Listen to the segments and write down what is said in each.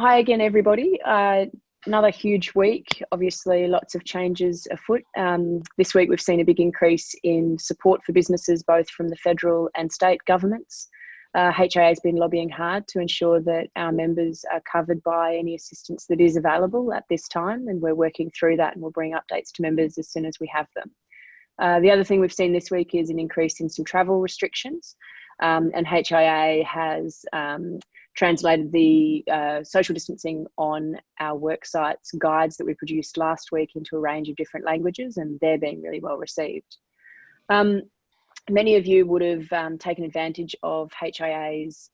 Hi again, everybody. Another huge week. Obviously, lots of changes afoot. This week, we've seen a big increase in support for businesses, both from the federal and state governments. HIA has been lobbying hard to ensure that our members are covered by any assistance that is available at this time, and we're working through that, and we'll bring updates to members as soon as we have them. The other thing we've seen this week is an increase in some travel restrictions, and HIA has translated the social distancing on our worksites guides that we produced last week into a range of different languages, and they're being really well received. Many of you would have taken advantage of HIA's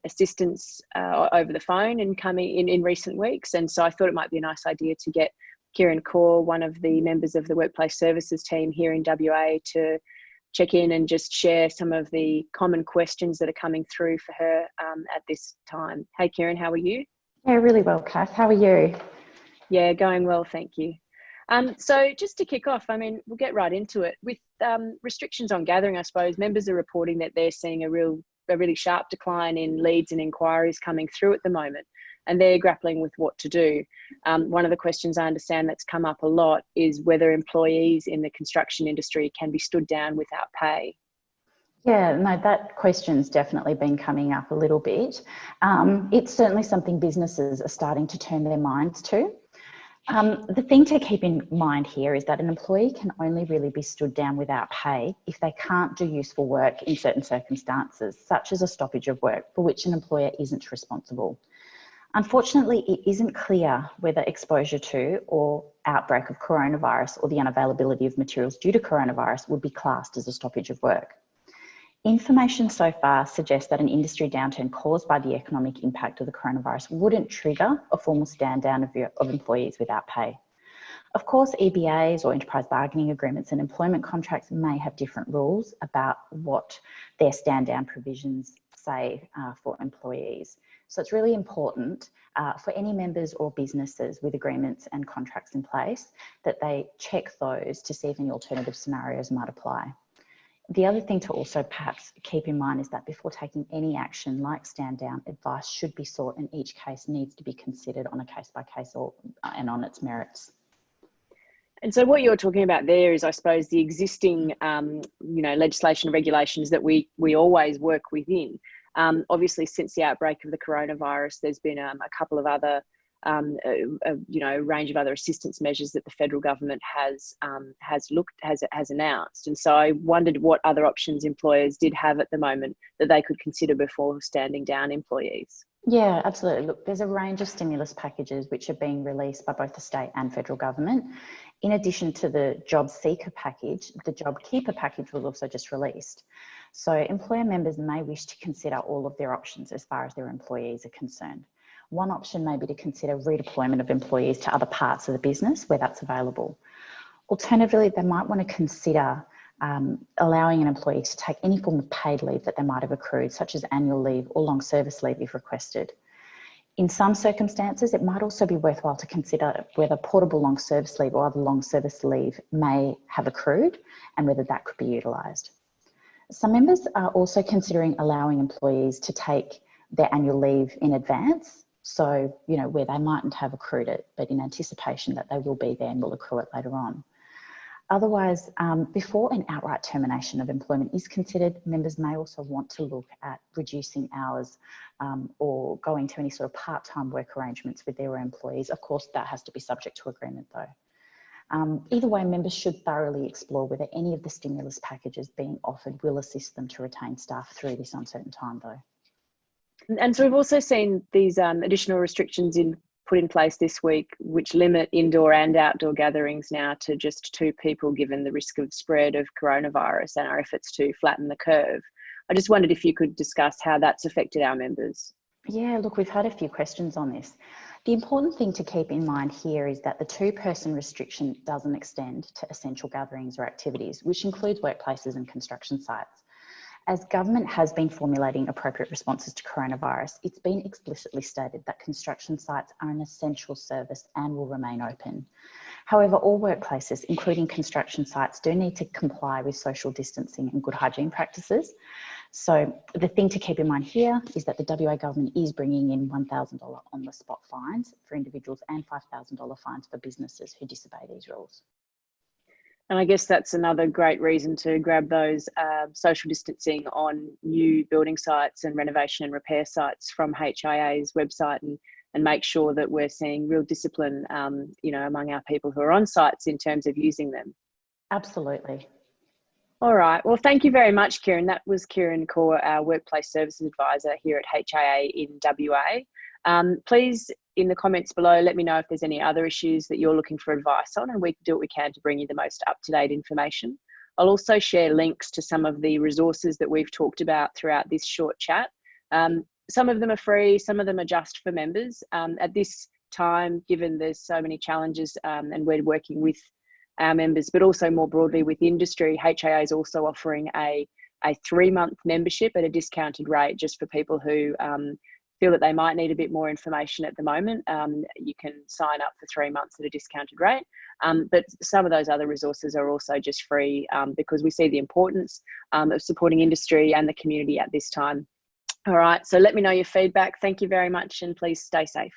assistance over the phone and coming in recent weeks, and so I thought it might be a nice idea to get Kiran Kaur, one of the members of the Workplace Services team here in WA, to check in and just share some of the common questions that are coming through for her at this time. Hey Kiran, how are you? Yeah, really well, Cath. How are you? Yeah, going well, thank you. So just to kick off, I mean, we'll get right into it. With restrictions on gathering, I suppose, members are reporting that they're seeing a really sharp decline in leads and inquiries coming through at the moment, and they're grappling with what to do. One of the questions I understand that's come up a lot is whether employees in the construction industry can be stood down without pay. Yeah, no, that question's definitely been coming up a little bit. It's certainly something businesses are starting to turn their minds to. The thing to keep in mind here is that an employee can only really be stood down without pay if they can't do useful work in certain circumstances, such as a stoppage of work for which an employer isn't responsible. Unfortunately, it isn't clear whether exposure to or outbreak of coronavirus or the unavailability of materials due to coronavirus would be classed as a stoppage of work. Information so far suggests that an industry downturn caused by the economic impact of the coronavirus wouldn't trigger a formal stand down of employees without pay. Of course, EBAs or enterprise bargaining agreements and employment contracts may have different rules about what their stand down provisions say for employees. So it's really important for any members or businesses with agreements and contracts in place that they check those to see if any alternative scenarios might apply. The other thing to also perhaps keep in mind is that before taking any action like stand down, advice should be sought, and each case needs to be considered on a case by case and on its merits. And so what you're talking about there is, I suppose, the existing legislation and regulations that we always work within. Obviously, since the outbreak of the coronavirus, there's been a couple of other range of other assistance measures that the federal government has announced. And so I wondered what other options employers did have at the moment that they could consider before standing down employees. Yeah, absolutely. Look, there's a range of stimulus packages which are being released by both the state and federal government. In addition to the job seeker package, the job keeper package was also just released. So employer members may wish to consider all of their options as far as their employees are concerned. One option may be to consider redeployment of employees to other parts of the business where that's available. Alternatively, they might want to consider allowing an employee to take any form of paid leave that they might have accrued, such as annual leave or long service leave if requested. In some circumstances, it might also be worthwhile to consider whether portable long service leave or other long service leave may have accrued and whether that could be utilised. Some members are also considering allowing employees to take their annual leave in advance. So, where they mightn't have accrued it, but in anticipation that they will be there and will accrue it later on. Otherwise, before an outright termination of employment is considered, members may also want to look at reducing hours or going to any sort of part-time work arrangements with their employees. Of course, that has to be subject to agreement though. Either way, members should thoroughly explore whether any of the stimulus packages being offered will assist them to retain staff through this uncertain time though. And so we've also seen these additional restrictions put in place this week, which limit indoor and outdoor gatherings now to just 2 people, given the risk of spread of coronavirus and our efforts to flatten the curve. I just wondered if you could discuss how that's affected our members. Yeah, look, we've had a few questions on this. The important thing to keep in mind here is that the 2-person restriction doesn't extend to essential gatherings or activities, which includes workplaces and construction sites. As government has been formulating appropriate responses to coronavirus, it's been explicitly stated that construction sites are an essential service and will remain open. However, all workplaces, including construction sites, do need to comply with social distancing and good hygiene practices. So the thing to keep in mind here is that the WA government is bringing in $1,000 on the spot fines for individuals and $5,000 fines for businesses who disobey these rules. And I guess that's another great reason to grab those social distancing on new building sites and renovation and repair sites from HIA's website, and make sure that we're seeing real discipline, among our people who are on sites in terms of using them. Absolutely. All right. Well, thank you very much, Kiran. That was Kiran Kaur, our Workplace Services Advisor here at HIA in WA. Please, in the comments below, let me know if there's any other issues that you're looking for advice on, and we can do what we can to bring you the most up-to-date information. I'll also share links to some of the resources that we've talked about throughout this short chat. Some of them are free, some of them are just for members. At this time, given there's so many challenges and we're working with our members, but also more broadly with industry, HIA is also offering a 3-month membership at a discounted rate just for people who feel that they might need a bit more information at the moment. You can sign up for 3 months at a discounted rate. But some of those other resources are also just free because we see the importance of supporting industry and the community at this time. All right, so let me know your feedback. Thank you very much, and please stay safe.